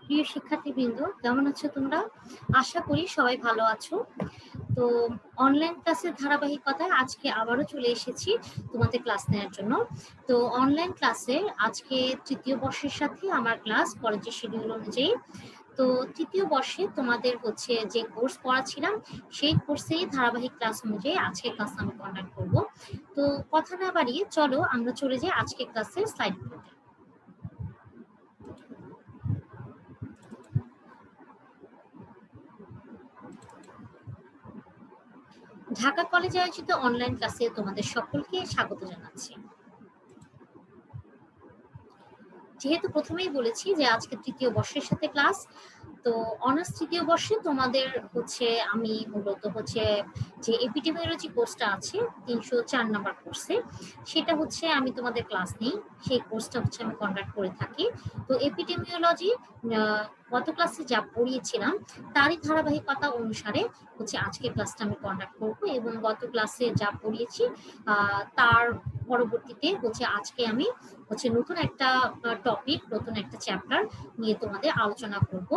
প্রিয় শিক্ষার্থীবৃন্দ, কেমন আছো তোমরা? আশা করি সবাই ভালো আছো। তো অনলাইন ক্লাসের ধারাবাহিকতায় আজকে আবারও চলে এসেছি তোমাদের ক্লাস নেওয়ার জন্য। তো অনলাইন ক্লাসে আজকে তৃতীয় বর্ষের সাথে আমার ক্লাস কলেজের শিডিউল অনুযায়ী। তো তৃতীয় বর্ষে তোমাদের হচ্ছে যে কোর্স পড়াচ্ছিলাম সেই কোর্সেই ধারাবাহিক ক্লাস অনুযায়ী আজকে ক্লাস আমি কন্ডাক্ট করব। তো কথা না বাড়িয়ে চলো আমরা চলে যাই আজকে ক্লাসের স্লাইডগুলোতে। ঢাকা কলেজে আয়োজিত অনলাইন ক্লাসে তোমাদের সকলকে স্বাগত জানাচ্ছি। যেহেতু প্রথমেই বলেছি যে আজকে তৃতীয় বর্ষের সাথে ক্লাস, তো অনার্স তৃতীয় বর্ষে তোমাদের হচ্ছে আমি মূলত হচ্ছে যে এপিডেমিওলজি কোর্সটা আছে 304 নাম্বার কোর্সে, সেটা হচ্ছে আমি তোমাদের ক্লাস নিই, সেই কোর্সটা হচ্ছে আমি কন্ডাক্ট করে থাকি। তো এপিডেমিওলজি গত ক্লাসে যা পড়িয়েছিলাম তারই ধারাবাহিকতা অনুসারে হচ্ছে আজকে ক্লাসটা আমি কন্ডাক্ট করব, এবং গত ক্লাসে যা পড়িয়েছি তার পরবর্তীতে হচ্ছে আজকে আমি হচ্ছে নতুন একটা টপিক, নতুন একটা চ্যাপ্টার নিয়ে তোমাদের আলোচনা করব।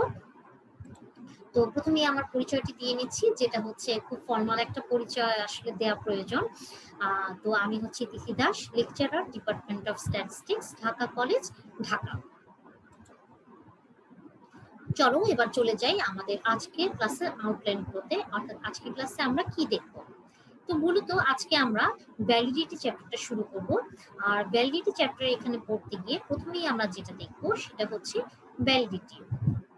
তো প্রথমে আমার পরিচয়টি দিয়ে নিচ্ছি, যেটা হচ্ছে খুব ফর্মাল একটা পরিচয় আসলে দেওয়া প্রয়োজন। তো আমি হচ্ছে Tithi Das, lecturer, department of statistics, Dhaka college, Dhaka. চলো এবার চলে যাই আমাদের আজকের ক্লাসের আউটলাইন করতে, অর্থাৎ আজকের ক্লাসে আমরা কি দেখব। তো মূলত আজকে আমরা ভ্যালিডিটি চ্যাপ্টারটা শুরু করব। আর ভ্যালিডিটি চ্যাপ্টার এখানে পড়তে গিয়ে প্রথমেই আমরা যেটা দেখব সেটা হচ্ছে ভ্যালিডিটি।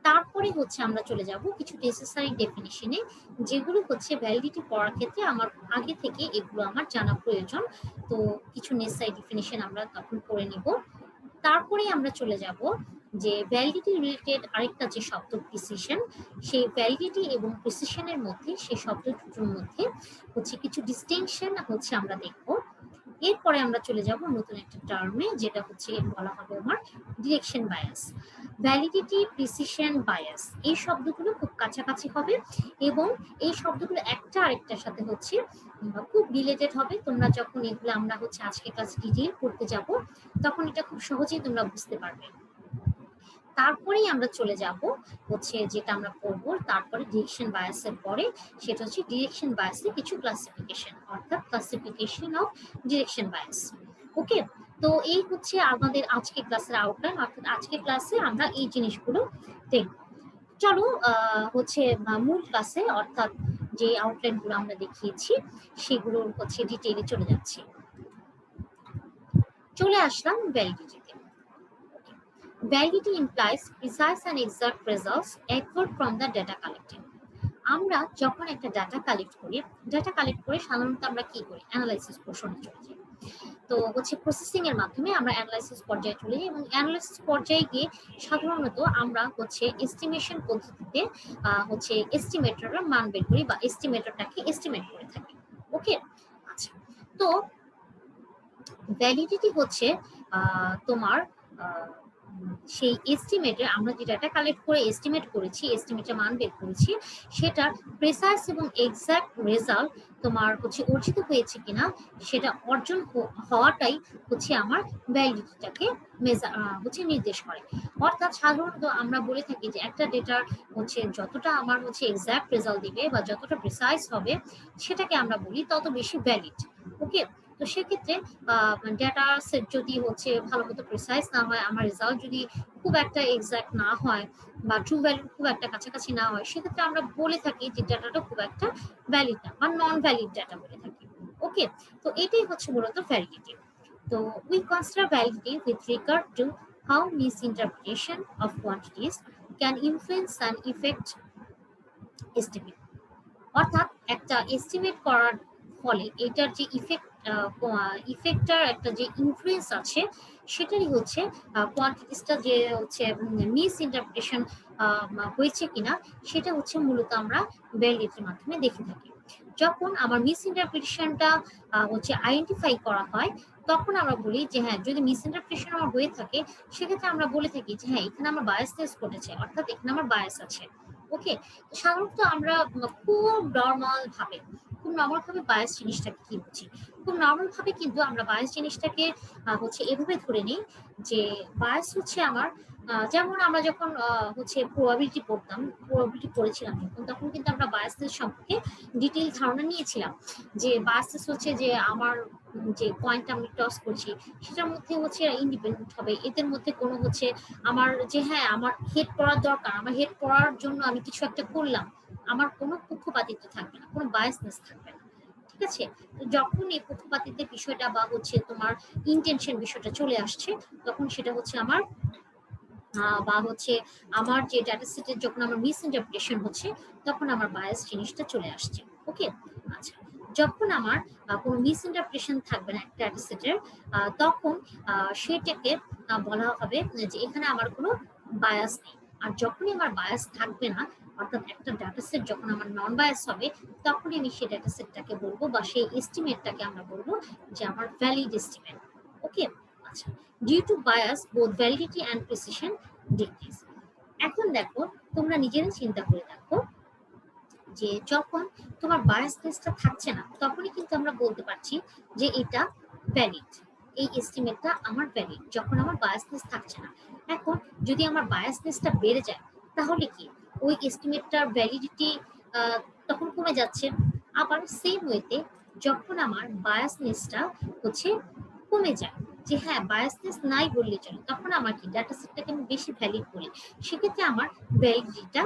তারপরে হচ্ছে আমরা চলে যাব কিছু নেসেসারি ডেফিনিশনে, যেগুলো হচ্ছে ভ্যালিডিটি পড়ার ক্ষেত্রে আমার আগে থেকে এগুলো আমার জানা প্রয়োজন। তো কিছু নেসেসারি ডেফিনিশন আমরা তখন পড়ে নিব। তারপরে আমরা চলে যাব যে ভ্যালিডিটি রিলেটেড আরেকটা যে শব্দ প্রিসিশন, সেই ভ্যালিডিটি এবং প্রিসিশনের মধ্যে, সেই শব্দ দুটোর মধ্যে হচ্ছে কিছু ডিস্টিংশন হচ্ছে আমরা দেখব। এরপরে আমরা চলে যাব নতুন একটা টার্মে, যেটা হচ্ছে বলা হবে আমার direction bias. Validity, precision, bias এই শব্দগুলো খুব কাছাকাছি হবে, এবং এই শব্দগুলো একটা আরেকটার সাথে হচ্ছে খুব রিলেটেড হবে। তোমরা যখন এগুলো আমরা হচ্ছে আজকে ক্লাস ডিটেইল করতে যাব তখন এটা খুব সহজেই তোমরা বুঝতে পারবে। তারপরেই আমরা চলে যাব হচ্ছে যেটা আমরা পড়ব তারপরে ডিরেকশন বায়াসের পরে, সেটা হচ্ছে ডিরেকশন বায়াসের কিছু ক্লাসিফিকেশন, অর্থাৎ ক্লাসিফিকেশন অফ ডিরেকশন বায়াস। ওকে, তো এই হচ্ছে আমাদের আজকে ক্লাসের আউটলাইন, অর্থাৎ আজকে ক্লাসে আমরা এই জিনিসগুলো দেখব। চলো হচ্ছে মূল ক্লাসে, অর্থাৎ যে আউটলাইনগুলো আমরা দেখিয়েছি সেগুলোর হচ্ছে ডিটেইলে চলে যাচ্ছি। চলে আসলাম ভ্যালিডিটিতে। Validity implies precise and exact results acquired from the data collected. আমরা যখন একটা ডাটা কালেক্ট করে সাধারণত আমরা কি করি, অ্যানালাইসিস পোর্শনে চলে যাই। তো হচ্ছে প্রসেসিং এর মাধ্যমে আমরা অ্যানালাইসিস পর্যায়ে চলে যাই, এবং অ্যানালাইসিস পর্যায়ে গিয়ে সাধারণত আমরা হচ্ছে এস্টিমেশন পদ্ধতিতে হচ্ছে এস্টিমেটরের মান বের করি, বা এস্টিমেটরটাকে এস্টিমেট করে থাকি। ওকে, আচ্ছা। তো ভ্যালিডিটি হচ্ছে তোমার সেই এস্টিমেটে আমরা যে ডাটা কালেক্ট করে এস্টিমেট করেছি, এস্টিমেটের মান বের করেছি, সেটার প্রেসাইজ এবং এক্সাক্ট রেজাল্ট তোমার হচ্ছে অর্জিত হয়েছে কিনা সেটা অর্জন হওয়াটাই হচ্ছে আমার ভ্যালিডিটিটাকে হচ্ছে নির্দেশ করে। অর্থাৎ সাধারণত আমরা বলে থাকি যে একটা ডেটার হচ্ছে যতটা আমার হচ্ছে এক্সাক্ট রেজাল্ট দিবে বা যতটা প্রেসাইজ হবে সেটাকে আমরা বলি তত বেশি ভ্যালিড। ওকে, তো সেক্ষেত্রে ডেটা সেট যদি হচ্ছে ভালো মতো প্রিসাইজ না হয়, আমার রেজাল্ট যদি খুব একটা এক্সাক্ট না হয় বা ট্রু ভ্যালু খুব একটা কাছাকাছি না হয়, সেক্ষেত্রে আমরা বলে থাকি যে ডাটাটা খুব একটা ভ্যালিড না বা নন ভ্যালিড ডাটা বলে থাকি। ওকে, তো এটাই হচ্ছে মূলত ভ্যালিডিটি। তো we consider validity with regard to how misinterpretation of quantities can influence and effect estimate. অর্থাৎ একটা এস্টিমেট করার ফলে এটার যে ইফেক্টটার একটা যে ইনফ্লুয়েন্স আছে, সেটারই হচ্ছে কোয়ান্টিটিসটা যে হচ্ছে মিস ইন্টারপ্রিটেশন হয়েছে কিনা সেটা হচ্ছে মূলত আমরা ভ্যালিডিটির মাধ্যমে দেখে থাকি। যখন আমার মিস ইন্টারপ্রিটেশনটা হচ্ছে আইডেন্টিফাই করা হয়, তখন আমরা বলি যে হ্যাঁ, যদি মিস ইন্টারপ্রিটেশন আমার হয়ে থাকে সেক্ষেত্রে আমরা বলে থাকি যে হ্যাঁ, এখানে আমার বায়াসনেস ঘটেছে, অর্থাৎ এখানে আমার বায়াস আছে। ওকে, সাধারণত আমরা খুব নর্মাল ভাবে বায়াস জিনিসটাকে কি বুঝি, খুব নর্মাল ভাবে কিন্তু আমরা বায়াস জিনিসটাকে হচ্ছে এভাবে ধরে নিই যে বায়াস হচ্ছে আমার যেমন আমরা যখন হচ্ছে প্রবাবিলিটি পড়তাম, প্রবাবিলিটি পড়েছিলাম যখন, তখন কিন্তু আমরা বায়াসনেস সম্পর্কে ডিটেইল ধারণা নিয়েছিলাম যে বায়াসনেস হচ্ছে যে আমার যে পয়েন্ট আমি টস করছি সেটার মধ্যে হচ্ছে ইন্ডিপেন্ডেন্ট হবে, এদের মধ্যে কোনো হচ্ছে আমার যে হ্যাঁ আমার হেড পড়ার দরকার, আমার হেড পড়ার জন্য আমি কিছু একটা করলাম, আমার কোনো পক্ষপাতিত্ব থাকবে না, কোনো বায়াসনেস থাকবে না। ঠিক আছে, তো যখন এই পক্ষপাতিত্বের বিষয়টা বা হচ্ছে তোমার ইন্টেনশন বিষয়টা চলে আসছে, তখন সেটা হচ্ছে আমার বা হচ্ছে আমার যে ডাটা সেটের যখন আমার মিস ইন্টারপ্রিটেশন হচ্ছে, তখন আমার বায়াস জিনিসটা চলে আসছে। ওকে, আচ্ছা, যখন আমার কোনো মিস ইন্টারপ্রিটেশন থাকবে না একটা ডাটা সেটের, তখন সেটাকে বলা হবে যে এখানে আমার কোনো বায়াস নেই। আর যখনই আমার বায়াস থাকবে না, অর্থাৎ একটা ডাটা সেট যখন আমার নন বায়াস হবে, তখনই আমি সেই ডাটা সেটটাকে বলবো বা সেই এস্টিমেটটাকে আমরা বলবো যে আমার ভ্যালিড এস্টিমেট। ওকে, আচ্ছা, due to bias both validity and precision decrease. এখন দেখো, তোমরা নিজেরা চিন্তা করে দেখো যে যখন তোমার বায়াসনেসটা থাকছে না, তখনই কিন্তু আমরা বলতে পারছি যে এটা ভ্যালিড, এই এস্টিমেটটা আমার ভ্যালিড, যখন আমার বায়াসনেস থাকছে না। এখন যদি আমার বায়াসনেসটা বেড়ে যায়, তাহলে কি ওই এস্টিমেটটার ভ্যালিডিটি তখন কমে যাচ্ছে। আবার সেম ওয়েতে যখন আমার বায়াসনেসটা হচ্ছে কমে যায়, যে হ্যাঁ বায়াসনেস নাই বললে চলে, তখন আমার কি ডাটা সেটটাকে আমি বেশি ভ্যালিড করি, সেক্ষেত্রে আমার ভ্যালিডিটিটা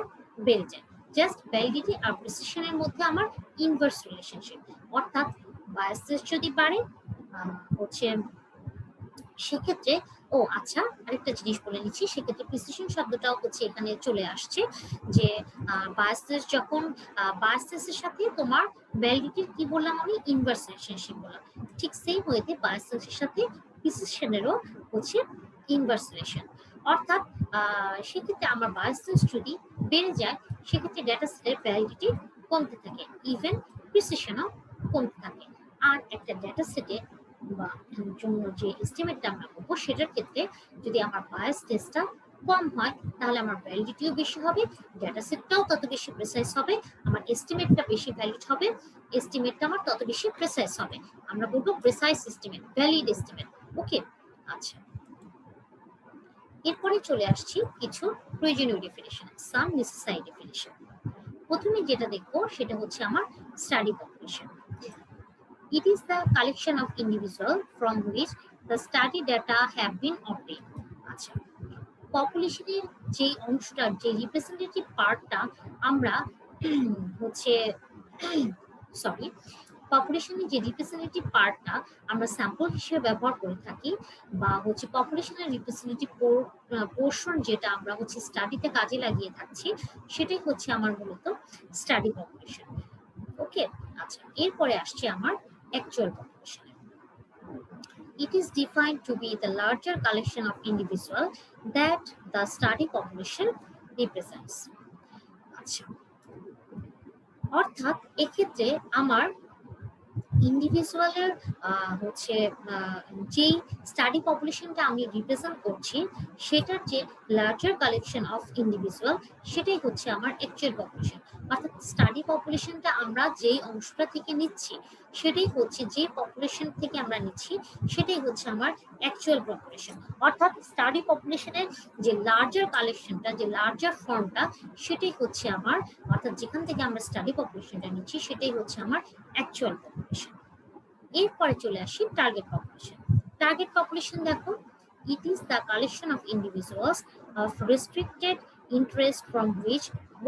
বেড়ে যায়। জাস্ট ভ্যালিডিটি আর প্রিসিশনের মধ্যে আমার ইনভার্স রিলেশনশিপ, অর্থাৎ বায়াসনেস যদি বাড়ে হচ্ছে সেক্ষেত্রে, ও আচ্ছা আরেকটা জিনিস বলে নিচ্ছি, সেক্ষেত্রে প্রিসিশন শব্দটাও হচ্ছে এখানে চলে আসছে যে বায়াসনেস যখন বায়াসনেসের সাথে তোমার ভ্যালিডিটির কি বললাম আমি, ইনভার্স রিলেশনশিপ বললাম, ঠিক সেই হইতে বায়াসনেসের সাথে প্রিসিশনেরও হচ্ছে ইনভার্স রিলেশন। অর্থাৎ সেক্ষেত্রে আমার বায়াসনেস যদি বেড়ে যায়, সেক্ষেত্রে ডেটা সেটের ভ্যালিডিটি কমতে থাকে, ইভেন প্রিসিশনও কমতে থাকে। আর একটা ডেটা সেটে বা জন্য যে এস্টিমেটটা আমরা করবো, সেটার ক্ষেত্রে যদি আমার বায়াস টেস্টটা কম হয়, তাহলে আমার ভ্যালিডিটিও বেশি হবে, ডেটা সেটটাও তত বেশি প্রেসাইজ হবে, আমার এস্টিমেটটা বেশি ভ্যালিড হবে, এস্টিমেটটা আমার তত বেশি প্রেসাইজ হবে। আমরা বলবো precise estimate, valid estimate. Okay, আচ্ছা, এরপরে চলে আসছি কিছু প্রয়োজনীয় ডেফিনিশন, সাম নেসেসারি ডেফিনিশন। প্রথমে যেটা দেখবো সেটা হচ্ছে আমার study population. It is the collection of individuals from which the study data have been obtained. আচ্ছা, পপুলেশনের যে অংশটা, যে রিপ্রেজেন্টেটিভ পার্টটা আমরা হচ্ছে সরি, পপুলেশনের যে রিপ্রেজেন্টেটিভ পার্টটা আমরা স্যাম্পল হিসেবে ব্যবহার করে থাকি, বা হচ্ছে পপুলেশনের রিপ্রেজেন্টেটিভ পোর্শন যেটা আমরা হচ্ছে স্টাডিতে কাজে লাগিয়ে থাকছি, সেটাই হচ্ছে আমার মূলত স্টাডি পপুলেশন। ওকে, আচ্ছা, এরপরে আসছে আমার actual population. It is defined to be the larger collection of individuals that the study population represents. আচ্ছা, অর্থাৎ এক্ষেত্রে আমার ইন্ডিভিজুয়ালের হচ্ছে যেই স্টাডি পপুলেশনটা আমি রিপ্রেজেন্ট করছি, সেটার যে লার্জার কালেকশন অফ ইন্ডিভিজুয়াল, সেটাই হচ্ছে আমার অ্যাকচুয়াল পপুলেশন। অর্থাৎ স্টাডি পপুলেশনটা আমরা যেই অংশটা থেকে নিচ্ছি, সেটাই হচ্ছে যে পপুলেশন থেকে আমরা নিচ্ছি, সেটাই হচ্ছে আমার অ্যাকচুয়াল পপুলেশন। অর্থাৎ স্টাডি পপুলেশনের যে লার্জার কালেকশনটা, যে লার্জার ফর্মটা, সেটাই হচ্ছে আমার, অর্থাৎ যেখান থেকে আমরা স্টাডি পপুলেশনটা নিচ্ছি, সেটাই হচ্ছে আমার অ্যাকচুয়াল পপুলেশন। এরপরে চলে আসি টার্গেট পপুলেশন। টার্গেট পপুলেশন দেখো, it is the collection of individuals of restricted interest from which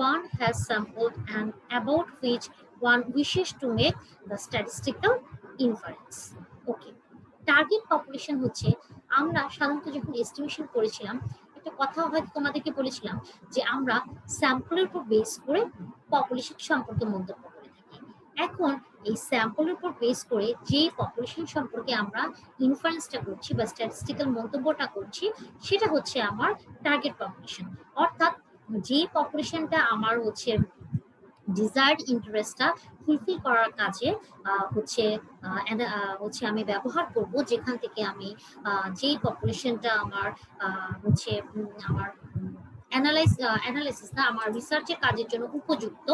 one has sampled and about which one wishes to make the statistical inference. Okay, target population হচ্ছে, আমরা সাধারণত যখন estimation করেছিলাম, একটা কথা হয়তো তোমাদেরকে বলেছিলাম যে আমরা স্যাম্পলের উপর বেস করে পপুলেশন সম্পর্কে মন্তব্য করে থাকি। এখন এই স্যাম্পলের উপর বেস করে যে পপুলেশন সম্পর্কে আমরা ইনফারেন্সটা করছি বা স্ট্যাটিস্টিক্যাল মন্তব্যটা করছি, সেটা হচ্ছে আমার টার্গেট পপুলেশন। অর্থাৎ যে পপুলেশনটা আমার হচ্ছে ডিজায়ার্ড ইন্টারেস্টটা ফুলফিল করার কাজে হচ্ছে আমি ব্যবহার করব, যেখান থেকে আমি যেই পপুলেশনটা আমার হচ্ছে আমার অ্যানালাইসিস না, আমার রিসার্চের কাজের জন্য উপযুক্ত,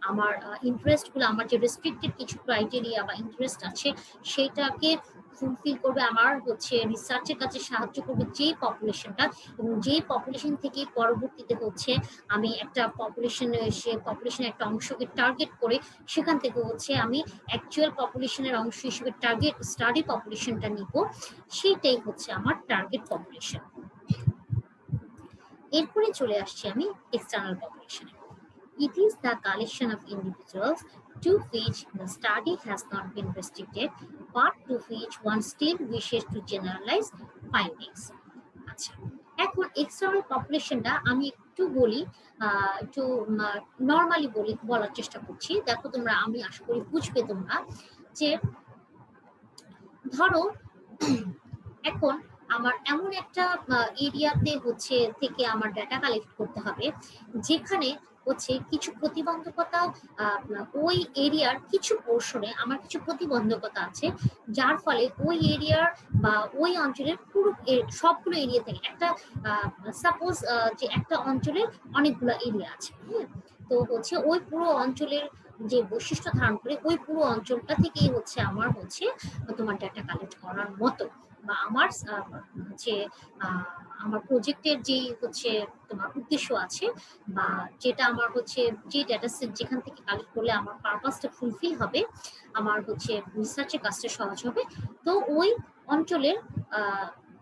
আমার ইন্টারেস্টগুলো, আমার যে রেস্ট্রিক্টেড কিছু ক্রাইটেরিয়া বা ইন্টারেস্ট আছে, সেটাকে ফুলফিল করবে, আমার হচ্ছে রিসার্চের কাছে সাহায্য করবে যেই পপুলেশনটা, এবং যেই পপুলেশন থেকে পরবর্তীতে হচ্ছে আমি একটা পপুলেশনের একটা অংশকে টার্গেট করে সেখান থেকে হচ্ছে আমি অ্যাকচুয়াল পপুলেশনের অংশ হিসেবে টার্গেট স্টাডি পপুলেশনটা নিব, সেইটাই হচ্ছে আমার টার্গেট পপুলেশন। এরপরে চলে আসছি আমি external পপুলেশনে। It is the collection of individuals to which the study has not been restricted, but to which one still wishes to generalize findings. আচ্ছা, এখন এক্সটার্নাল পপুলেশনটা আমি একটু বলি, একটু নর্মালি বলার চেষ্টা করছি। দেখো তোমরা, আমি আশা করি বুঝবে তোমরা, যে ধরো এখন আমার এমন একটা এরিয়াতে হচ্ছে থেকে আমার ডাটা কালেক্ট করতে হবে যেখানে হচ্ছে কিছু প্রতিবন্ধকতা, ওই এরিয়ার কিছু পোর্শনে আমার কিছু প্রতিবন্ধকতা আছে, যার ফলে ওই এরিয়ার বা ওই অঞ্চলের পুরো সবগুলো এরিয়া থেকে একটা সাপোজ যে একটা অঞ্চলের অনেকগুলো এরিয়া আছে, হ্যাঁ, তো হচ্ছে ওই পুরো অঞ্চলের যে বৈশিষ্ট্য ধারণ করে ওই পুরো অঞ্চলটা থেকেই হচ্ছে আমার হচ্ছে তোমার ডাটা কালেক্ট করার মতো, বা আমার হচ্ছে আমার প্রজেক্টের যে হচ্ছে তোমার উদ্দেশ্য আছে, বা যেটা আমার হচ্ছে যে ডাটা সেট যেখান থেকে কালেক্ট করলে আমার পারপাসটা ফুলফিল হবে, আমার হচ্ছে রিসার্চের কাজটা সহজ হবে, তো ওই অঞ্চলের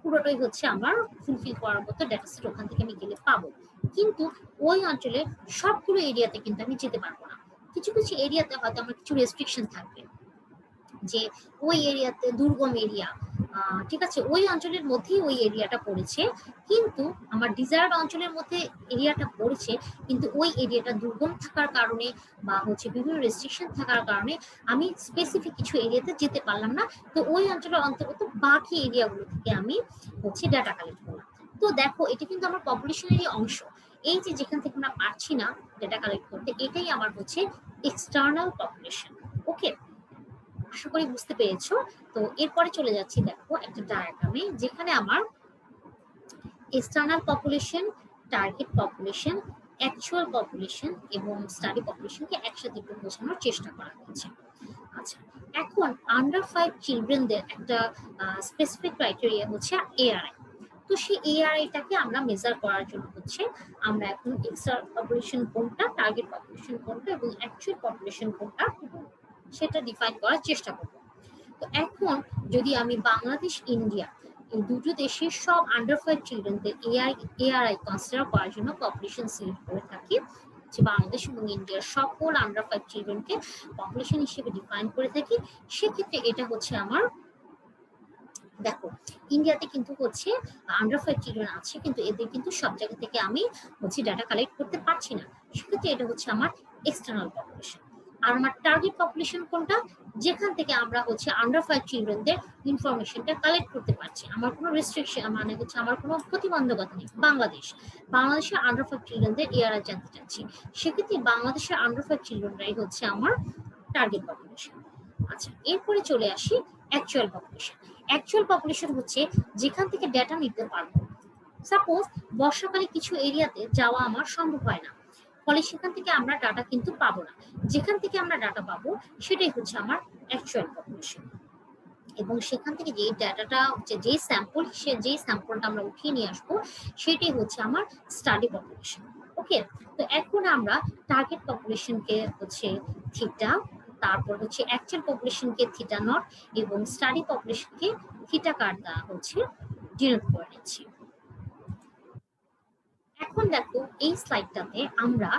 পুরোটাই হচ্ছে আমার ফুলফিল করার মতো ডাটা সেট ওখান থেকে আমি গেলে পাবো। কিন্তু ওই অঞ্চলের সবগুলো এরিয়াতে কিন্তু আমি যেতে পারবো না, কিছু কিছু এরিয়াতে হয়তো আমার কিছু রেস্ট্রিকশন থাকবে, যে ওই এরিয়াতে দুর্গম এরিয়া, ঠিক আছে, ওই অঞ্চলের মধ্যেই ওই এরিয়াটা পড়েছে, কিন্তু আমার ডিজায়ার্ড অঞ্চলের মধ্যে এরিয়াটা পড়েছে, কিন্তু ওই এরিয়াটা দুর্গম থাকার কারণে বা হচ্ছে বিভিন্ন রেস্ট্রিকশন থাকার কারণে আমি স্পেসিফিক কিছু এরিয়াতে যেতে পারলাম না, তো ওই অঞ্চলের অন্তর্গত বাকি এরিয়াগুলো থেকে আমি হচ্ছে ডাটা কালেক্ট করলাম। তো দেখো, এটা কিন্তু আমার পপুলেশনেরই অংশ, এই যে যেখান থেকে আমরা পারছি না ডাটা কালেক্ট করতে, এটাই আমার হচ্ছে এক্সটার্নাল পপুলেশন। ওকে, আশা করি বুঝতে পেরেছো। তো এরপরে চলে যাচ্ছি দেখো একটা ডায়াগ্রামে, যেখানে আমার external population, target population, actual population এবং স্টাডি পপুলেশনকে একসাথে একটু বোঝানোর চেষ্টা করা হয়েছে। আচ্ছা, এখন আন্ডার 5 চিলড্রেনদের একটা স্পেসিফিক ক্রাইটেরিয়া হচ্ছে এআরআই। তো সেই এআরআইটাকে আমরা মেজার করার জন্য হচ্ছে আমরা এখন এক্সটার্নাল পপুলেশন কোনটা, টার্গেট পপুলেশন কোনটা এবং অ্যাকচুয়াল পপুলেশন কোনটা সেটা ডিফাইন করার চেষ্টা করব। তো এখন যদি আমি বাংলাদেশ, ইন্ডিয়া এই দুটো দেশের সব আন্ডার 5 চিলড্রেনদের এআরআই কনসিডার করার জন্য পপুলেশন সিলেক্ট করে থাকি, যে বাংলাদেশ এবং ইন্ডিয়ার সকল আন্ডার 5 চিলড্রেনকে পপুলেশন হিসেবে ডিফাইন করে থাকি, সেক্ষেত্রে এটা হচ্ছে আমার, দেখো ইন্ডিয়াতে কিন্তু হচ্ছে আন্ডার 5 চিলড্রেন আছে, কিন্তু এদের কিন্তু সব জায়গা থেকে আমি হচ্ছে ডাটা কালেক্ট করতে পারছি না, সেক্ষেত্রে এটা হচ্ছে আমার এক্সটার্নাল পপুলেশন। আর আমার টার্গেট পপুলেশন কোনটা, যেখান থেকে আমরা হচ্ছে আন্ডার 5 চিলড্রেনদের ইনফরমেশনটা কালেক্ট করতে পারছি, আমার কোনো রেস্ট্রিকশন মানে হচ্ছে আমার কোনো প্রতিবন্ধকতা নেই। বাংলাদেশের আন্ডার 5 চিলড্রেনদের এআরআই জানতে চাচ্ছি, সেক্ষেত্রে বাংলাদেশের আন্ডার 5 চিলড্রেনরাই হচ্ছে আমার টার্গেট পপুলেশন। আচ্ছা, এরপরে চলে আসি অ্যাকচুয়াল পপুলেশন। অ্যাকচুয়াল পপুলেশন হচ্ছে যেখান থেকে ডেটা নিতে পারবো। সাপোজ বর্ষাকালে কিছু এরিয়াতে যাওয়া আমার সম্ভব হয় না, ফলে সেখান থেকে আমরা ডাটা কিন্তু পাবো না, যেখান থেকে আমরা ডাটা পাবো সেটাই হচ্ছে আমার অ্যাকচুয়াল পপুলেশন, এবং সেখান থেকে যে ডাটাটা হচ্ছে যেই স্যাম্পলটা আমরা উঠিয়ে নিয়ে আসবো সেটাই হচ্ছে আমার স্টাডি পপুলেশন। ওকে, তো এখন আমরা টার্গেট পপুলেশনকে হচ্ছে থিটা, তারপর হচ্ছে অ্যাকচুয়াল পপুলেশনকে থিটা নট এবং স্টাডি পপুলেশনকে থিটা কার দ্বারা হচ্ছে ডিনোট করে নিচ্ছি। এখন দেখো এই স্লাইডটাতে আমরা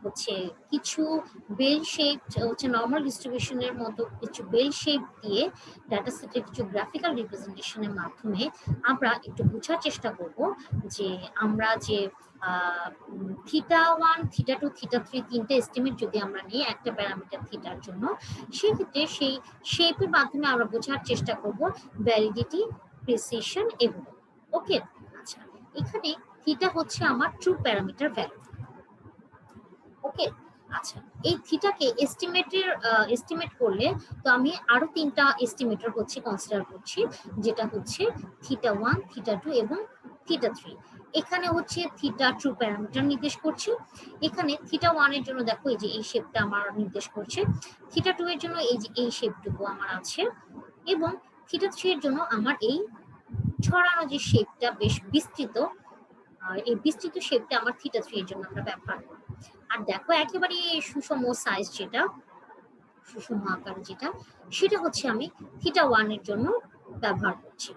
হচ্ছে কিছু বেল শেপ হচ্ছে নর্মাল ডিস্ট্রিবিউশনের মতো কিছু বেল শেপ দিয়ে ডাটা সেটের কিছু গ্রাফিক্যাল রিপ্রেজেন্টেশনের মাধ্যমে আমরা একটু বোঝার চেষ্টা করব যে আমরা যে থিটা 1, থিটা 2, থিটা 3 তিনটে এস্টিমেট যদি আমরা নিই একটা প্যারামিটার থিটার জন্য, সেক্ষেত্রে সেই শেপের মাধ্যমে আমরা বোঝার চেষ্টা করব ভ্যালিডিটি, প্রিসিশন এবং ওকে। আচ্ছা, এখানে থিটা হচ্ছে আমার ট্রু প্যারামিটার ভ্যালু। ওকে, আচ্ছা, এই থিটাকে এস্টিমেট করলে তো আমি আরো তিনটা এস্টিমেটর হচ্ছে কনসিডার করছি, যেটা হচ্ছে থিটা 1, থিটা 2 এবং থিটা 3। এখানে হচ্ছে থিটা ট্রু প্যারামিটার নির্দেশ করছে, এখানে থিটা 1 এর জন্য দেখো এই যে এই শেপটা আমার নির্দেশ করছে, থিটা 2 এর জন্য এই যে এই শেপটুকু আমার আছে, এবং থিটা 3 এর জন্য আমার এই ছড়ানো যে শেপটা বেশ বিস্তৃত, আর এই বিস্তৃত শেপটা আমার থিটা 3 এর জন্য আমরা ব্যবহার করব। আর দেখো একেবারে সুষম সাইজ যেটা, সুষম আকার যেটা, সেটা হচ্ছে আমি থিটা 1 এর জন্য ব্যবহার করছি।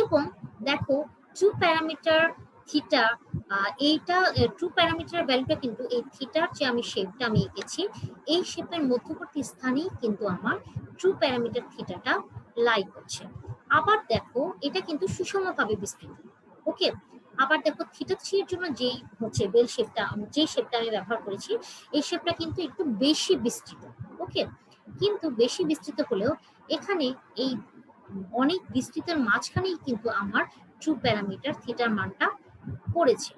এবং দেখো 2 প্যারামিটার থিটা, এইটা 2 প্যারামিটার ভ্যালুটা কিন্তু এই থিটার যে আমি শেপটা আমি এঁকেছি, এই শেপের মধ্যবর্তী স্থানেই কিন্তু আমার 2 প্যারামিটার থিটাটা লাই করছে। আবার দেখো এটা কিন্তু সুষমভাবে বিস্তৃত। ওকে, আবার দেখো থিটা 3 এর জন্য যেই হচ্ছে বেল শেপটা, যে শেপটা আমি ব্যবহার করেছি, এই শেপটা কিন্তু একটু বেশি বিস্তৃত। ওকে, কিন্তু বেশি বিস্তৃত হলেও এখানে এই অনেক বিস্তৃতের মাঝখানেই কিন্তু আমার 2 প্যারামিটার থিটার মানটা পড়েছে।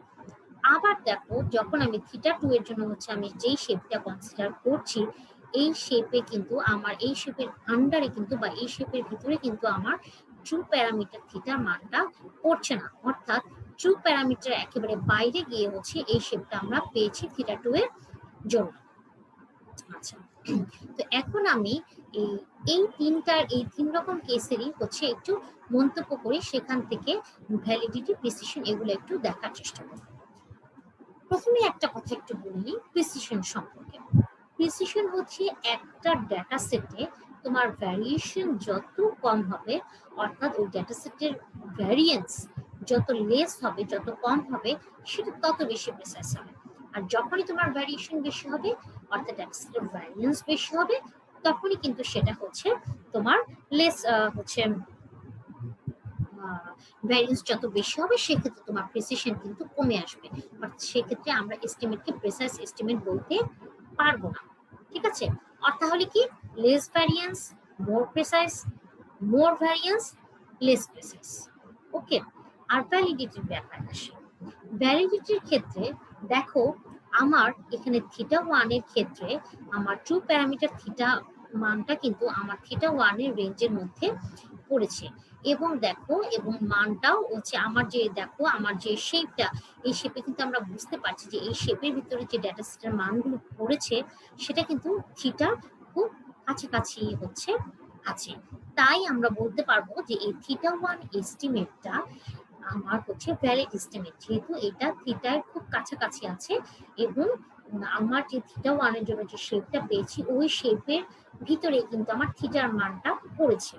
আবার দেখো যখন আমি থিটা 2 এর জন্য হচ্ছে আমি যেই শেপটা কনসিডার করছি, এই শেপে কিন্তু আমার এই শেপের আন্ডারে কিন্তু বা এই শেপের ভিতরে কিন্তু আমার 2 প্যারামিটার থিটার মানটা পড়ছে না, অর্থাৎ 2 প্যারামিটার একেবারে বাইরে গিয়ে হচ্ছে এই শেপটা আমরা পেয়েছি থিটা 2 এর জন্য। আচ্ছা, তো এখন আমি এই তিন রকম কেসেরই হচ্ছে একটু মন্তব্য করি, সেখান থেকে ভ্যালিডিটি, প্রিসিশন এগুলো একটু দেখার চেষ্টা করি। প্রথমে একটা কথা একটু বলি প্রিসিশন সম্পর্কে। প্রিসিশন হচ্ছে একটা ডেটা সেটে তোমার ভ্যারিয়েশন যত কম হবে, অর্থাৎ ওই ডেটা সেটের ভ্যারিয়েন্স যত লেস হবে, যত কম হবে, সেটা তত বেশি প্রিসাইজ হবে। আর যখনই তোমার ভ্যারিয়েশন বেশি হবে, অর্থাৎ ডেটা সেটের ভ্যারিয়েন্স বেশি হবে, তখনই কিন্তু সেটা হচ্ছে তোমার লেস হচ্ছে ভ্যারিয়েন্স যত বেশি হবে, সেক্ষেত্রে তোমার প্রিসিশন কিন্তু কমে আসবে। বাট সেক্ষেত্রে আমরা এস্টিমেটকে প্রিসাইজ এস্টিমেট বলতে পারবো না। ঠিক আছে, আর তাহলে কি লেস ভ্যারিয়েন্স মোর প্রিসাইজ, মোর ভ্যারিয়েন্স লেস প্রিসাইজ। ওকে, আর ভ্যালিডিটির ব্যাপার আসে। ভ্যালিডিটির ক্ষেত্রে দেখো আমার এখানে থিটা 1 এর ক্ষেত্রে আমার 2 প্যারামিটার থিটা মানটা কিন্তু আমার থিটা 1 এর রেঞ্জের মধ্যে পড়েছে। এবং দেখো এবং মানটাও হচ্ছে আমার যে, দেখো আমার যে শেপটা, এই শেপে কিন্তু আমরা বুঝতে পারছি যে এই শেপের ভিতরে যে ডেটা সেটের মানগুলো পড়েছে, সেটা কিন্তু থিটা খুব কাছাকাছি হচ্ছে আছে। তাই আমরা বলতে পারবো যে এই থিটা 1 এস্টিমেটটা আমার হচ্ছে ভ্যালিড এস্টিমেট, যেহেতু এটা থিটার খুব কাছাকাছি আছে এবং আমার যে থিটা 1 এর জন্য যে শেপটা পেয়েছি, ওই শেপের ভিতরে কিন্তু আমার থিটার মানটা পড়েছে।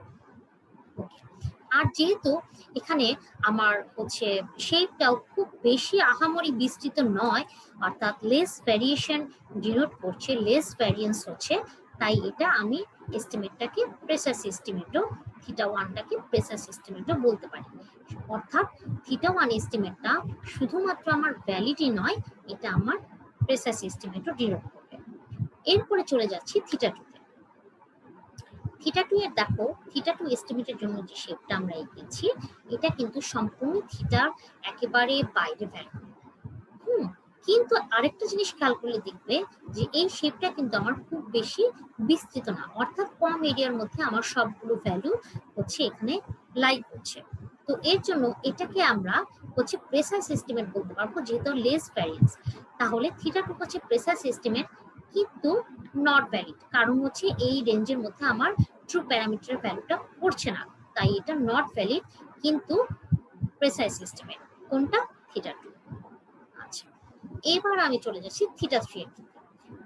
আর যেহেতু এখানে আমার হচ্ছে শেপটাও খুব বেশি আহামরি বিস্তৃত নয়, অর্থাৎ লেস ভ্যারিয়েশন ডিনোট করছে, লেস ভ্যারিয়েন্স হচ্ছে, তাই এটা আমি এস্টিমেটটাকে প্রেসাইজ এস্টিমেটও, থিটা 1টাকে প্রেসাইজ এস্টিমেটও বলতে পারি। অর্থাৎ থিটা 1 এস্টিমেটটা শুধুমাত্র আমার ভ্যালিডি নয়, এটা আমার প্রেসাইজ এস্টিমেটও ডিনোট করবে। এরপরে চলে যাচ্ছি থিটা 2। থিটা 2 এর দেখো থিটা 2 এস্টিমেটের জন্য যে শেপটা আমরা এঁকেছি, এটা কিন্তু সম্পূর্ণ থিটার একেবারে বাইরে ভ্যালু। কিন্তু আরেকটা জিনিস খেয়াল করলে দেখবে যে এই শেপটা কিন্তু আমার খুব বেশি বিস্তৃত না, অর্থাৎ কম এরিয়ার মধ্যে আমার সবগুলো ভ্যালু হচ্ছে এখানে লাই করছে। তো এর জন্য এটাকে আমরা হচ্ছে প্রেসাইজ এস্টিমেট বলতে পারবো, যেহেতু লেস ভ্যারিয়েন্স। তাহলে থিটা 2 হচ্ছে প্রেসাইজ এস্টিমেট, কিন্তু নট ভ্যালিড, কারণ হচ্ছে এই রেঞ্জের মধ্যে আমার ট্রু প্যারামিটার ভ্যালুটা পড়ছে না, তাই এটা নট ভ্যালিড, কিন্তু প্রেসাইজ এস্টিমেট কোনটা, থিটা 2। আচ্ছা, এবার আমি চলে যাচ্ছি থিটা 3 এর ক্ষেত্রে।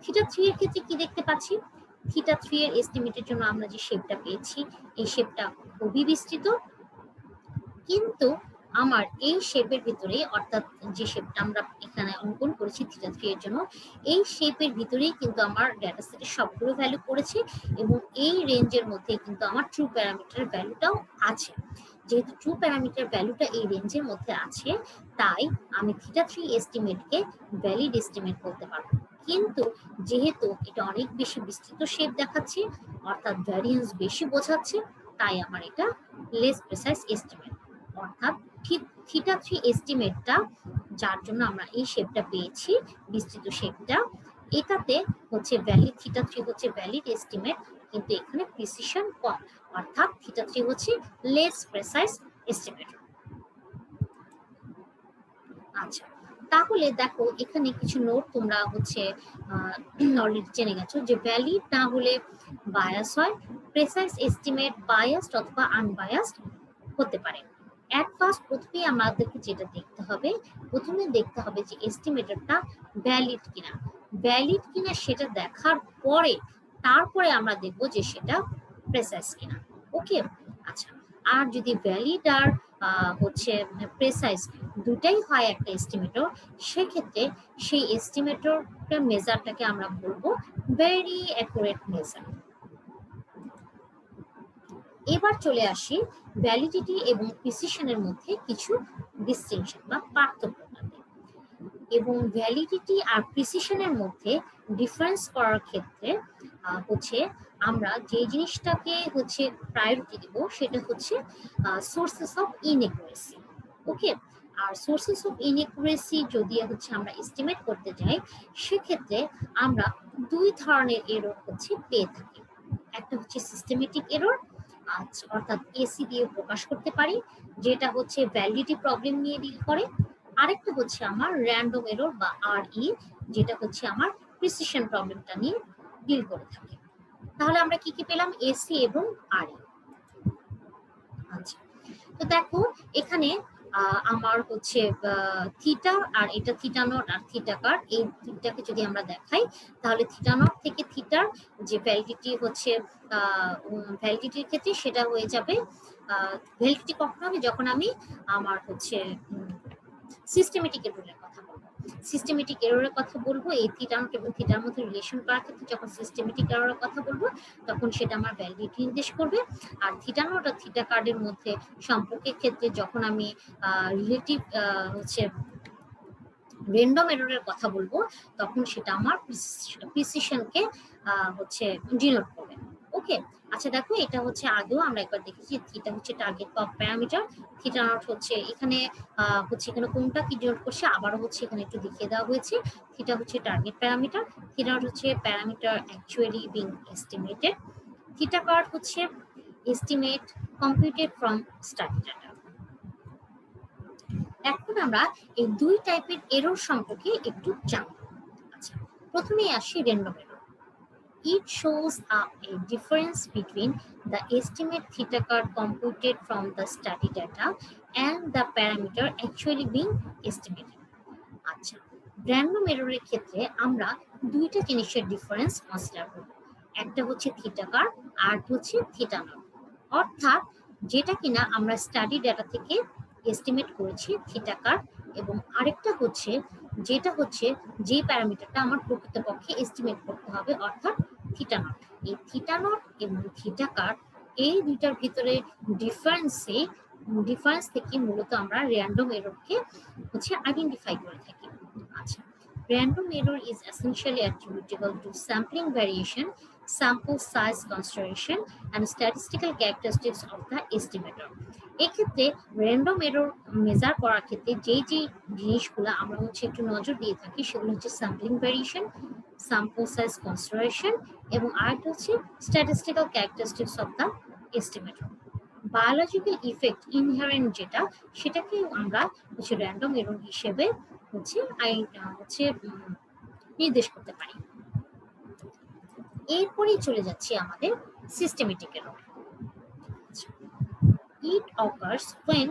থিটা 3 এর ক্ষেত্রে কি দেখতে পাচ্ছি, থিটা 3 এর এস্টিমেটের জন্য আমরা যে শেপটা পেয়েছি, এই শেপটা খুবই বিস্তৃত, কিন্তু আমার এই শেপের ভিতরে, অর্থাৎ যে শেপটা আমরা এখানে অঙ্কন করেছি থিটা 3 এর জন্য, এই শেপের ভিতরেই কিন্তু আমার ডেটা সেটের সবগুলো ভ্যালু পড়েছে এবং এই রেঞ্জের মধ্যে কিন্তু আমার ট্রু প্যারামিটার ভ্যালুটাও আছে। যেহেতু ট্রু প্যারামিটার ভ্যালুটা এই রেঞ্জের মধ্যে আছে, তাই আমি থিটা 3 এস্টিমেটকে ভ্যালিড এস্টিমেট বলতে পারবো। কিন্তু যেহেতু এটা অনেক বেশি বিস্তৃত শেপ দেখাচ্ছে, অর্থাৎ ভ্যারিয়েন্স বেশি বোঝাচ্ছে, তাই আমার এটা লেস প্রিসাইজ এস্টিমেট, অর্থাৎ থিটা 3 এস্টিমেটটা, যার জন্য আমরা এই শেপটা পেয়েছি, বিস্তৃত শেপটা, এটাতে হচ্ছে ভ্যালিড, থিটা 3 হচ্ছে ভ্যালিড এস্টিমেট, কিন্তু এখানে প্রিসিশন কম, অর্থাৎ থিটা 3 হচ্ছে লেস প্রিসাইজ এস্টিমেট। আচ্ছা, তাহলে দেখো এখানে কিছু নোট তোমরা হচ্ছে অলরেডি জেনে গেছো যে ভ্যালিড না হলে বায়াস হয়, প্রেসাইজ এস্টিমেট বায়াসড অথবা আনবায়াসড হতে পারে। অ্যাট ফার্স্ট প্রথমেই আমাদেরকে যেটা দেখতে হবে, প্রথমে দেখতে হবে যে এস্টিমেটরটা ভ্যালিড কিনা। ভ্যালিড কিনা সেটা দেখার পরে তারপরে আমরা দেখব যে সেটা প্রেসাইজ কিনা। ওকে, আচ্ছা। আর যদি ভ্যালিড আর হচ্ছে প্রেসাইজ দুটাই হয় একটা এস্টিমেটর, সেক্ষেত্রে সেই এস্টিমেটর মেজারটাকে আমরা বলবো ভেরি অ্যাকুরেট মেজার। এবার চলে আসি ভ্যালিডিটি এবং প্রিসিশনের মধ্যে কিছু ডিসটিংশন বা পার্থক্য। এবং ভ্যালিডিটি আর প্রিসিশনের মধ্যে ডিফারেন্স করার ক্ষেত্রে হচ্ছে আমরা যে জিনিসটাকে হচ্ছে প্রায়োরিটি দেব সেটা হচ্ছে সোর্সেস অফ ইনএকুরেসি। ওকে, আর সোর্সেস অফ ইনএকুরেসি যদি হচ্ছে আমরা এস্টিমেট করতে যাই, সেক্ষেত্রে আমরা দুই ধরনের এরর হচ্ছে পেয়ে থাকি। একটা হচ্ছে সিস্টেমেটিক এরর, অর্থাৎ এসি দিয়ে প্রকাশ করতে পারি, যেটা হচ্ছে ভ্যালিডিটি প্রবলেম নিয়ে ডিল করে। আরেকটা হচ্ছে আমার র্যান্ডম এরর বা আরই, যেটা হচ্ছে আমার প্রিসিশন প্রবলেমটা নিয়ে ডিল করে থাকে। তাহলে আমরা কি কি পেলাম, এসি এবং আরই। আচ্ছা, তো দেখো এখানে আমার হচ্ছে থিটা আর এটা থিটা নট আর থিটা কার, এই তিনটাকে যদি আমরা দেখাই তাহলে থিটা নট থেকে থিটার যে ভ্যালিডিটি হচ্ছে ভ্যালিডিটির ক্ষেত্রে সেটা হয়ে যাবে, ভ্যালিডিটি কখন হবে যখন আমি আমার হচ্ছে সিস্টেমেটিক এররের কথা বলবো। সিস্টেমেটিক এররের কথা বলবো এই থিটা নট এবং থিটার মধ্যে রিলেশন করার ক্ষেত্রে যখন সিস্টেমেটিক এররের কথা বলবো তখন সেটা আমার ভ্যালিডিটি নির্দেশ করবে। আর থিটা নট আর থিটা কার্ডের মধ্যে সম্পর্কের ক্ষেত্রে যখন আমি রিলেটিভ হচ্ছে র্যান্ডম এররের কথা বলবো তখন সেটা আমার প্রিসিশনকে হচ্ছে ডিনোট করবে। ওকে, আচ্ছা দেখো এটা হচ্ছে আগেও আমরা একবার দেখেছি, থিটা হচ্ছে টার্গেট প্যারামিটার, থিটা নট হচ্ছে এখানে এখানে কোনটা কি ডিনোট করছে আবারও হচ্ছে এখানে একটু দেখিয়ে দেওয়া হয়েছে। থিটা হচ্ছে টার্গেট প্যারামিটার, থিটা নট হচ্ছে parameter actually being estimated, theta card হচ্ছে estimate computed from study data. এখন আমরা এই দুই টাইপের এরর সম্পর্কে একটু জানব। আচ্ছা, প্রথমেই আসি random error. It shows up a difference between the estimate theta card computed from the study data and the parameter actually being estimated. আচ্ছা, র্যান্ডম এররের ক্ষেত্রে আমরা দুইটা জিনিসের ডিফারেন্স কনসিডার করব। একটা হচ্ছে থিটা কার্ড আর হচ্ছে থিটা নট, অর্থাৎ যেটা কিনা আমরা স্টাডি ডাটা থেকে এস্টিমেট করেছি থিটা কার্ড, এবং আরেকটা হচ্ছে যেটা হচ্ছে যে প্যারামিটারটা আমার প্রকৃতপক্ষে এস্টিমেট করতে হবে অর্থাৎ থিটা নট। এই থিটা নট এবং থিটা কার্ড এই দুইটার ভিতরে ডিফারেন্স থেকে মূলত আমরা র্যান্ডম এররকে হচ্ছে আইডেন্টিফাই করে থাকি। আচ্ছা, random error is essentially attributable to sampling variation, sample size consideration and statistical characteristics of the estimator. এক্ষেত্রে র্যান্ডম এরর মেজার করার ক্ষেত্রে যে জিনিসগুলো আমরা হচ্ছে একটু নজর দিয়ে থাকি সেগুলো হচ্ছে sampling variation, sample size consideration এবং আরেকটা হচ্ছে statistical characteristics of the estimator. Biological effect inherent যেটা সেটাকে আমরা হচ্ছে র্যান্ডম এরর হিসেবে হচ্ছে নির্দেশ করতে পারি। এরপরেই চলে যাচ্ছি আমাদের systematic error. It occurs when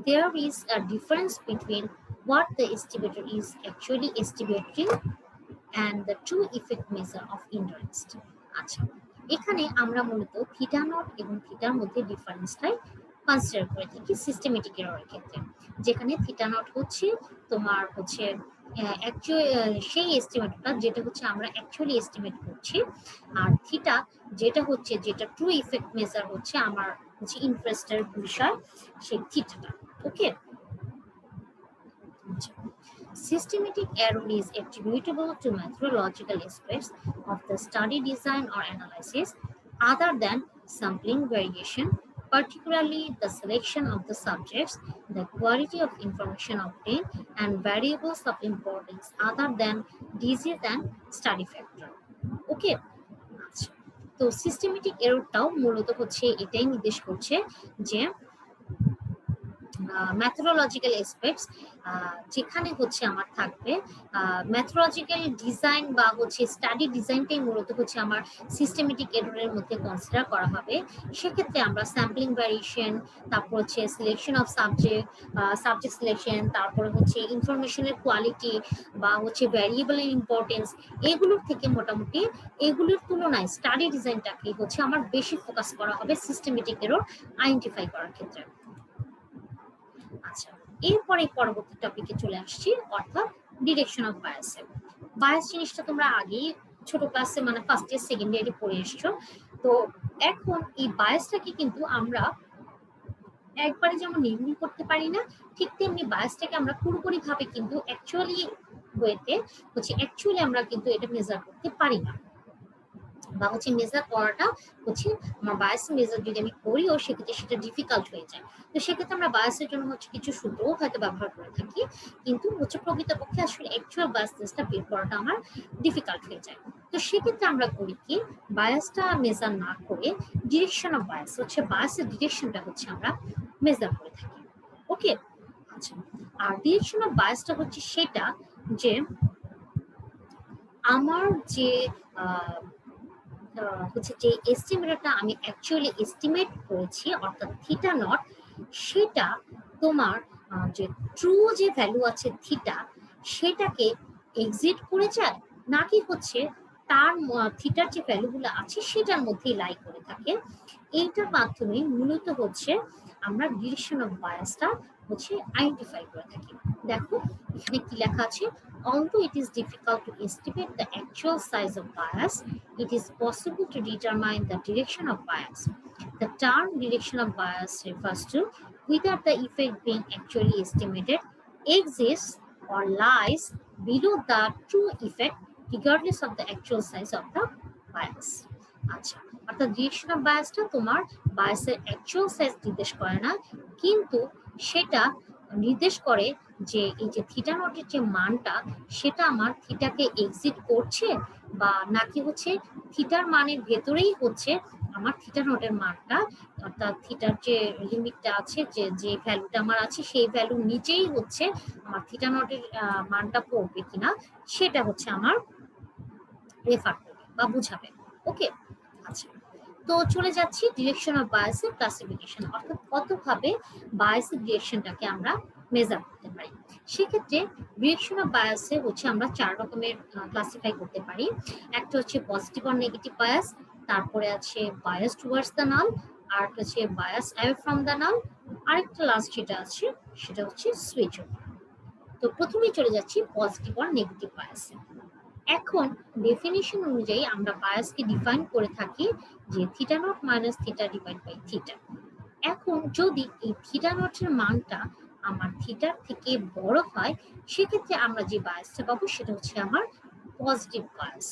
there is a difference between what the estimator is actually estimating and the true effect measure of interest. আচ্ছা, এখানে আমরা মূলত থিটা নট এবং থিটার মধ্যে ডিফারেন্সটাই কনসিডার করে থাকি সিস্টেমেটিক এররের ক্ষেত্রে, যেখানে থিটা নট হচ্ছে তোমার হচ্ছে সেই এস্টিমেটটা যেটা হচ্ছে আমরা অ্যাকচুয়ালি এস্টিমেট করছি, আর থিটা যেটা হচ্ছে যেটা ট্রু ইফেক্ট মেজার হচ্ছে আমার হচ্ছে ইন্টারেস্টের বিষয় সেই থিটাটা। ওকে, systematic error is attributable to methodological aspects of the study design or analysis other than sampling variation, particularly the selection of the subjects, the quality of information obtained, and variables of importance other than disease and study factor. Okay, তো systematic এররটাও মূলত হচ্ছে এটাই নির্দেশ করছে যে ম্যাথোডোলজিক্যাল এসপেক্টস, যেখানে হচ্ছে আমার থাকবে ম্যাথোডোলজিক্যাল ডিজাইন বা হচ্ছে স্টাডি ডিজাইনটাই মূলত হচ্ছে আমার সিস্টেমেটিক এররের মধ্যে কনসিডার করা হবে। সেক্ষেত্রে আমরা স্যাম্পলিং ভ্যারিয়েশন, তারপর হচ্ছে সিলেকশন অফ সাবজেক্ট সিলেকশন, তারপরে হচ্ছে ইনফরমেশনের কোয়ালিটি বা হচ্ছে ভ্যারিয়েবলের ইম্পর্টেন্স, এগুলোর থেকে মোটামুটি এগুলোর তুলনায় স্টাডি ডিজাইনটাকে হচ্ছে আমার বেশি ফোকাস করা হবে সিস্টেমেটিক এরর আইডেন্টিফাই করার ক্ষেত্রে। আচ্ছা, এরপরে পরবর্তী টপিকে চলে আসছি, অর্থাৎ ডিরেকশন অফ বায়াস। বায়াস জিনিসটা তোমরা আগেই ছোট ক্লাসে মানে ফার্স্ট ইয়ার সেকেন্ড ইয়ারে পড়ে এসছো। তো এখন এই বায়াসটাকে কিন্তু আমরা একবারে যেমন নির্মূল করতে পারি না, ঠিক তেমনি বায়াসটাকে আমরা পুরোপুরি ভাবে কিন্তু অ্যাকচুয়ালি আমরা কিন্তু এটা মেজার করতে পারি না, বা হচ্ছে মেজার করাটা হচ্ছে আমার বায়াস মেজার যদি আমি করিও সেক্ষেত্রে সেটা ডিফিকাল্ট হয়ে যায়। তো সেক্ষেত্রে আমরা বায়াসের জন্য হচ্ছে কিছু সূত্রও হয়তো ব্যবহার করে থাকি, কিন্তু হচ্ছে প্রকৃতপক্ষে আসলে অ্যাকচুয়াল বায়াস টেস্টটা বের করাটা আমার ডিফিকাল্ট হয়ে যায়। তো সেক্ষেত্রে আমরা করি কি, বায়াসটা মেজার না করে ডিরেকশন অফ বায়াস হচ্ছে বায়াসের ডিরেকশনটা হচ্ছে আমরা মেজার করে থাকি। ওকে, আচ্ছা, আর ডিরেকশন অফ বায়াসটা হচ্ছে সেটা যে আমার যে হচ্ছে যে এস্টিমেটরটা আমি অ্যাকচুয়ালি এস্টিমেট করেছি অর্থাৎ থিটা নট, সেটা তোমার যে ট্রু যে ভ্যালু আছে থিটা, সেটাকে এক্সিট করে যায়, নাকি হচ্ছে তার থিটার যে ভ্যালুগুলো আছে সেটার মধ্যেই লাই করে থাকে। এইটার মাধ্যমে মূলত হচ্ছে আমরা ডিরেকশন অফ বায়াসটা হচ্ছে আইডেন্টিফাই করে থাকি। দেখো এখানে কি লেখা আছে, although it is difficult to estimate the actual size of bias, it is possible to determine the direction of bias. The term direction of bias refers to whether the effect being actually estimated exists or lies below the true effect regardless of the actual size of the bias. আচ্ছা, অর্থাৎ direction of বায়াসটা তোমার বায়াসের actual size নির্দেশ করে না, কিন্তু সেটা নির্দেশ করে যে এই যে থিটা নটের যে মানটা সেটা আমার থিটাকে এক্সিট করছে, বা নাকি হচ্ছে থিটার মানের ভেতরেই হচ্ছে আমার থিটা নটের মানটা, অর্থাৎ থিটার যে লিমিটটা আছে, যে ভ্যালুটা আমার আছে সেই ভ্যালুর নিচেই হচ্ছে আমার থিটা নটের মানটা পড়বে কিনা, সেটা হচ্ছে আমার রেফার করবে বা বুঝাবে। ওকে, আচ্ছা, তো চলে যাচ্ছি ডিরেকশন অফ বায়াসের ক্লাসিফিকেশন, অর্থাৎ কতভাবে বায়াসের ডিরেকশনটাকে আমরা মেজার করতে পারি। সেক্ষেত্রে ডিরেকশন অফ বায়াসে হচ্ছে আমরা 4 রকমের ক্লাসিফাই করতে পারি। একটা হচ্ছে পজিটিভ আর নেগেটিভ বায়াস, তারপরে আছে বায়াস টুয়ার্ডস দ্য নাল, আর হচ্ছে বায়াস অ্যাওয়ে ফ্রম দ্য নাল, আরেকটা লাস্ট যেটা আছে সেটা হচ্ছে সুইচ ওভার। তো প্রথমেই চলে যাচ্ছি পজিটিভ আর নেগেটিভ বায়াসে। এখন ডেফিনিশন অনুযায়ী আমরা বায়াসকে ডিফাইন করে থাকি যে theta naught minus theta divide by theta. এখন যদি এই থিটা নটের মানটা আমার থিটার থেকে বড় হয়, সেক্ষেত্রে আমরা যে বায়াসটা পাবো সেটা হচ্ছে আমার পজিটিভ বায়াস।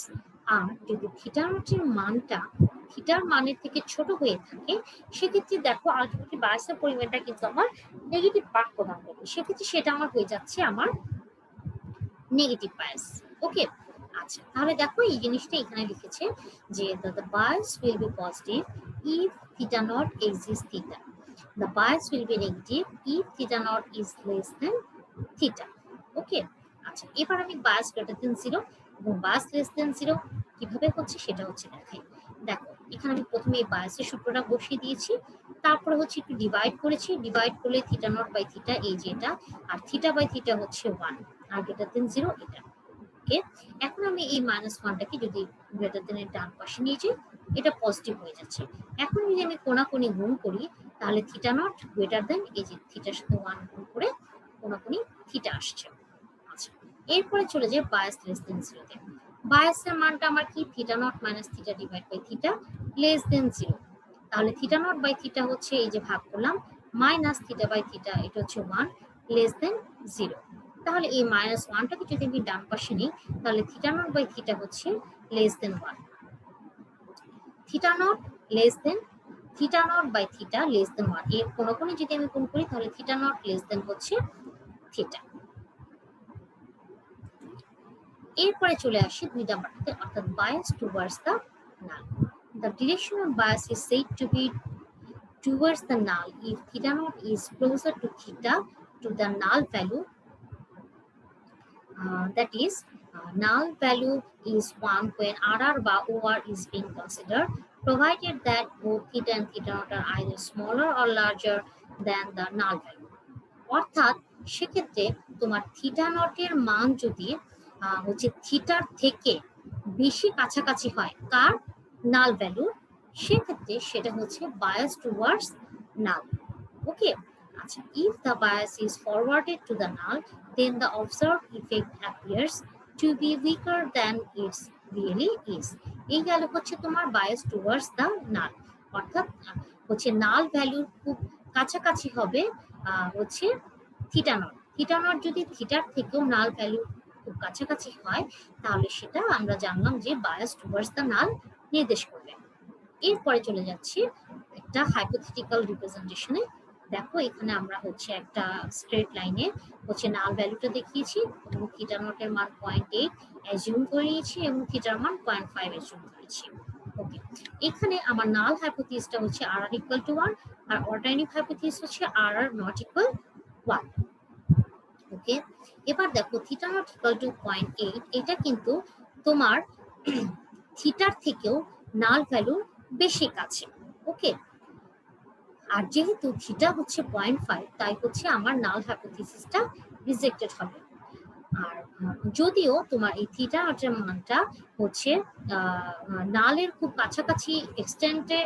আর যদি থিটা নটের মানটা থিটার মানের থেকে ছোট হয়ে থাকে, সেক্ষেত্রে দেখো আলটিমেটলি বায়াসের পরিমাণটা কিন্তু আমার নেগেটিভ মান প্রদান করবে, সেক্ষেত্রে সেটা আমার হয়ে যাচ্ছে আমার নেগেটিভ বায়াস। ওকে, আচ্ছা, তাহলে দেখো এই জিনিসটা এখানে লিখেছে যে the bias will be positive if theta naught exists theta. The bias will be negative if theta naught is less than theta. ওকে, আচ্ছা, এবার আমি bias greater than 0 এবং bias less than 0 কিভাবে হচ্ছে সেটা হচ্ছে দেখাই। দেখো এখানে আমি প্রথমে এই বায়াসের সূত্রটা বসিয়ে দিয়েছি, তারপরে হচ্ছে একটু ডিভাইড করেছি, ডিভাইড করলে থিটা নট বাই থিটা এই যেটা, আর থিটা বাই থিটা হচ্ছে 1 আর গ্রেটার দেন 0 এটা। ওকে, এখন আমি এই -1টাকে যদি গ্রেটার দেন এর ডান পাশে নিয়ে যাই, এটা পজিটিভ হয়ে যাচ্ছে। এখন যদি আমি কোণাকুণি গুণ করি, তাহলে থিটা নট গ্রেটার দেন এই যে থিটার সাথে 1 গুণ করে কোণাকুণি থিটা আসছে। আচ্ছা, এরপরে চলে যায় বায়াস লেস দেন 0 তে। বায়াসের মানটা আমার কি, theta naught minus theta divide by theta less than 0। তাহলে থিটা নট বাই থিটা হচ্ছে এই যে ভাগ করলাম মাইনাস থিটা বাই থিটা, এটা হচ্ছে 1 লেস দেন 0। তাহলে এই -1টাকে যদি আমি ডান পাশে নিই, তাহলে থিটা নট বাই থিটা হচ্ছে less than 1। Theta naught less than theta naught by theta less than 1, এর কোণাকুণি যদি আমি গুণ করি তাহলে থিটা নট লেস দেন হচ্ছে থিটা। এরপরে চলে আসি 2 নাম্বারটাতে, অর্থাৎ bias towards the null. The direction of bias is said to be towards the null if theta naught is closer to theta to the null value, that is null value is 1 when RR বা OR is being considered, provided that both theta and theta naught are either smaller or larger than the null value. অর্থাৎ সেক্ষেত্রে তোমার theta নটের মান যদি হচ্ছে থিটার থেকে বেশি কাছাকাছি হয় কার নাল ভ্যালু, সেক্ষেত্রে সেটা হচ্ছে বায়াস টুয়ার্ডস নাল। ওকে, আচ্ছা, if the bias is forwarded to the null then the observed effect appears to be weaker than it really is। এই গেল হচ্ছে তোমার bias towards the null, অর্থাৎ হচ্ছে নাল ভ্যালুর খুব কাছাকাছি হবে হচ্ছে থিটা নট। থিটা নট যদি থিটার থেকেও নাল ভ্যালু খুব কাছাকাছি হয় তাহলে সেটা আমরা জানলাম যে বায়াস টুয়ার্ডস দ্য নাল নির্দেশ করবে। এরপরে চলে যাচ্ছি একটা হাইপোথেটিক্যাল রিপ্রেজেন্টেশনে। দেখো এখানে আমরা হচ্ছে একটা স্ট্রেট লাইনে হচ্ছে নাল ভ্যালুটা দেখিয়েছি এবং থিটা নটের মান 0.8 অ্যাজিউম করে নিয়েছি এবং থিটার মান 0.5 অ্যাজিউম করেছি। ওকে, এখানে আমার নাল হাইপোথিসিসটা হচ্ছে আর আর ইকুয়াল টু 1 আর অল্টারনেটিভ হাইপোথিসিস হচ্ছে আর আর নট ইকুয়াল 1। ওকে, এবার দেখো থিটা নট ইকুয়াল টু 0.8, এটা কিন্তু তোমার থিটার থেকেও নাল ভ্যালু বেশি কাছে। ওকে, আর যেহেতু থিটা হচ্ছে 0.5 তাই হচ্ছে আমার নাল হাইপোথিসিসটা রিজেক্টেড হবে। আর যদিও তোমার এই থিটা নটের মানটা হচ্ছে নালের খুব কাছাকাছি এক্সটেন্টে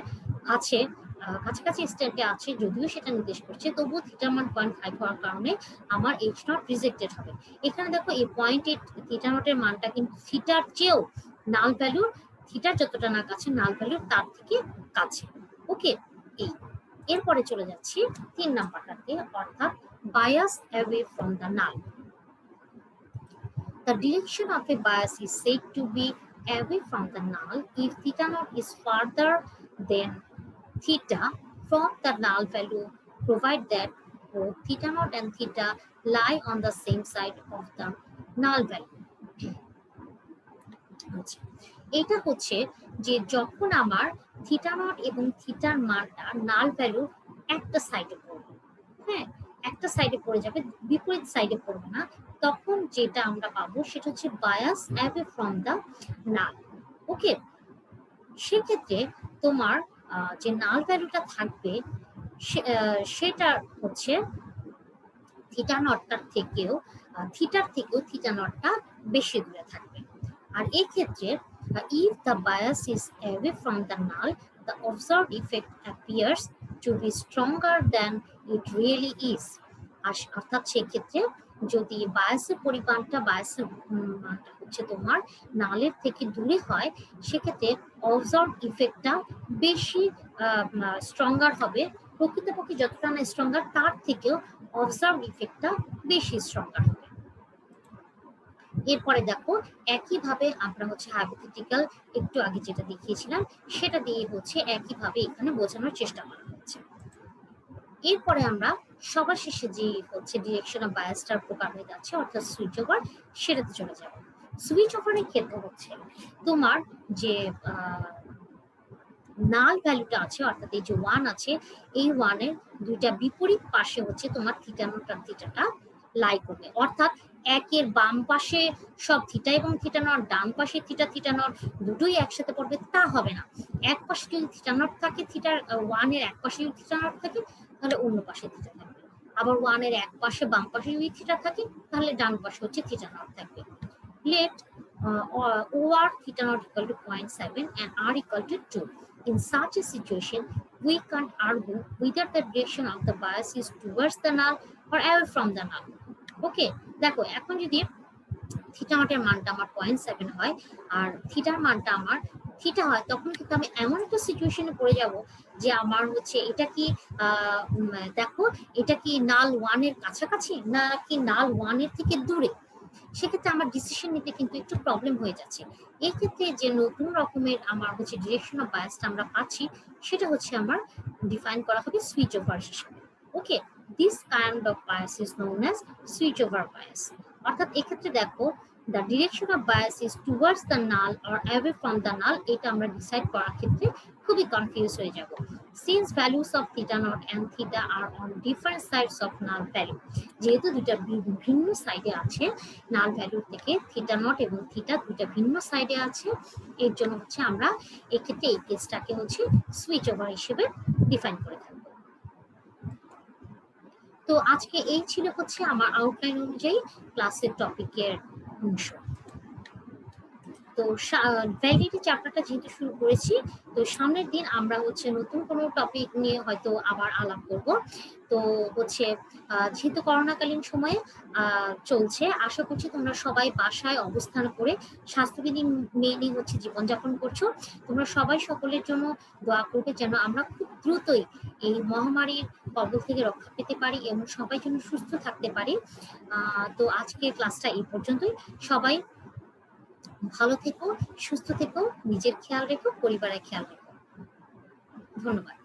আছে, যদিও সেটা নির্দেশ করছে, তবুও থিটার মান 0.5 হওয়ার কারণে আমার এইচ নট রিজেক্টেড হবে। এখানে দেখো এই 0.8 থিটা নটের মানটা কিন্তু থিটার চেয়েও নাল ভ্যালুর, থিটার যতটা না কাছে নাল ভ্যালুর তার থেকে কাছে। ওকে, এরপরে চলে যাচ্ছি 3 নাম্বারটাতে, অর্থাৎ bias away from the null. The direction of a bias is said to be away from the null if theta naught is further than theta from the null value, provided that both theta naught and theta lie on the same side of the null value. এটা হচ্ছে যে যখন আমার theta not এবং থিটার মানটা নাল ভ্যালুর একটা সাইডে পড়বে, হ্যাঁ একটা সাইডে পড়ে যাবে, বিপরীত সাইডে পড়বে না, তখন যেটা আমরা পাবো সেটা হচ্ছে বায়াস অ্যাওয়ে ফ্রম দ্য নাল। ওকে, সেক্ষেত্রে তোমার যে নাল ভ্যালুটা থাকবে সেটা হচ্ছে থিটা নটটার থেকেও, থিটার থেকেও থিটা নটটা বেশি দূরে থাকবে। আর এই ক্ষেত্রে if the bias is away from the null the observed effect appears to be stronger than it really is। অর্থাৎ সেক্ষেত্রে যদি বায়াসের পরিমাণটা, বায়াসের মানটা হচ্ছে তোমার নালের থেকে দূরে হয়, সেক্ষেত্রে অবজার্ভ ইফেক্টটা বেশি স্ট্রঙ্গার হবে। প্রকৃতপক্ষে যতটা না স্ট্রঙ্গার তার থেকেও অবজার্ভ ইফেক্টটা বেশি স্ট্রঙ্গার হবে। এরপরে দেখো একইভাবে আমরা হচ্ছে হাইপোথেটিক্যাল একটু আগে যেটা দেখিয়েছিলাম সেটা দিয়ে হচ্ছে একইভাবে এখানে বোঝানোর চেষ্টা করা হচ্ছে। এরপরে আমরা সবার শেষে যে হচ্ছে ডিরেকশন অফ বায়াসটার প্রকার হয়ে যাচ্ছে অর্থাৎ সুইচ ওভার, সেটাতে চলে যাব। সুইচ ওভারের ক্ষেত্রে হচ্ছে তোমার যে নাল ভ্যালুটা আছে অর্থাৎ এই যে 1 আছে, এই 1 এর দুইটা বিপরীত পাশে হচ্ছে তোমার থিটা নট আর থিটাটা লাই করবে। অর্থাৎ একের বাম পাশে সব থিটা এবং থিটা নট, ডান পাশে থিটা থিটা নট দুটোই একসাথে পড়বে তা হবে না। এক পাশে যদি থিটা নট থাকে, থিটার 1 এর এক পাশে যদি থিটা নট থাকে তাহলে অন্য পাশে থিটা থাকবে। আবার 1 এর এক পাশে বাম পাশে যদি থিটা থাকে তাহলে ডান পাশে হচ্ছে থিটা নট থাকবে। Let OR theta naught equal to 0.7 and R equal to 2. In such a situation, we can't argue whether the direction of the bias is towards the null or away from the null. Okay, দেখো এখন যদি theta নটের মানটা আমার 0.7 হয় আর থিটার মানটা আমার theta হয়, তখন কিন্তু আমি এমন একটা সিচুয়েশনে পড়ে যাব যে আমার হচ্ছে এটা কি দেখো এটা কি নাল 1 এর কাছাকাছি নাকি নাল 1 এর থেকে দূরে। সেক্ষেত্রে আমার ডিসিশন নিতে কিন্তু একটু প্রবলেম হয়ে যাচ্ছে। এই ক্ষেত্রে যে নতুন রকমের আমার হচ্ছে ডিরেকশন অফ বায়াসটা আমরা পাচ্ছি সেটা হচ্ছে আমার ডিফাইন করা হবে সুইচ ওভার হিসেবে। Okay, this kind of bias is known as switch over bias. অর্থাৎ এক্ষেত্রে দেখো the direction of bias is towards the null or away from the null, এটা আমরা ডিসাইড করার ক্ষেত্রে খুবই কনফিউজ হয়ে যাব। Since values of theta naught and theta are on different sides of null value, যেহেতু দুইটা ভিন্ন সাইডে আছে, নাল ভ্যালু থেকে থিটা নট এবং থিটা দুইটা ভিন্ন সাইডে আছে, এর জন্য হচ্ছে আমরা এক্ষেত্রে এই কেসটাকে হচ্ছে সুইচ ওভার হিসেবে ডিফাইন করে থাকবো। তো আজকে এই ছিল হচ্ছে আমার আউটলাইন অনুযায়ী ক্লাসের টপিকের অংশ। তো ভ্যালিডিটি চ্যাপ্টারটা যেহেতু শুরু করেছি, তো সামনের দিন আমরা হচ্ছে নতুন কোনো টপিক নিয়ে হয়তো আবার আলাপ করব। তো হচ্ছে যেহেতু করোনাকালীন সময়ে চলছে, আশা করছি তোমরা সবাই বাসায় অবস্থান করে স্বাস্থ্যবিধি মেনে হচ্ছে জীবনযাপন করছো। তোমরা সবাই সকলের জন্য দোয়া করবে যেন আমরা খুব দ্রুতই এই মহামারীর কবল থেকে রক্ষা পেতে পারি এবং সবাই যেন সুস্থ থাকতে পারি। তো আজকের ক্লাসটা এই পর্যন্তই। সবাই ভালো থেকো, সুস্থ থেকো, নিজের খেয়াল রেখো, পরিবারের খেয়াল রেখো। ধন্যবাদ।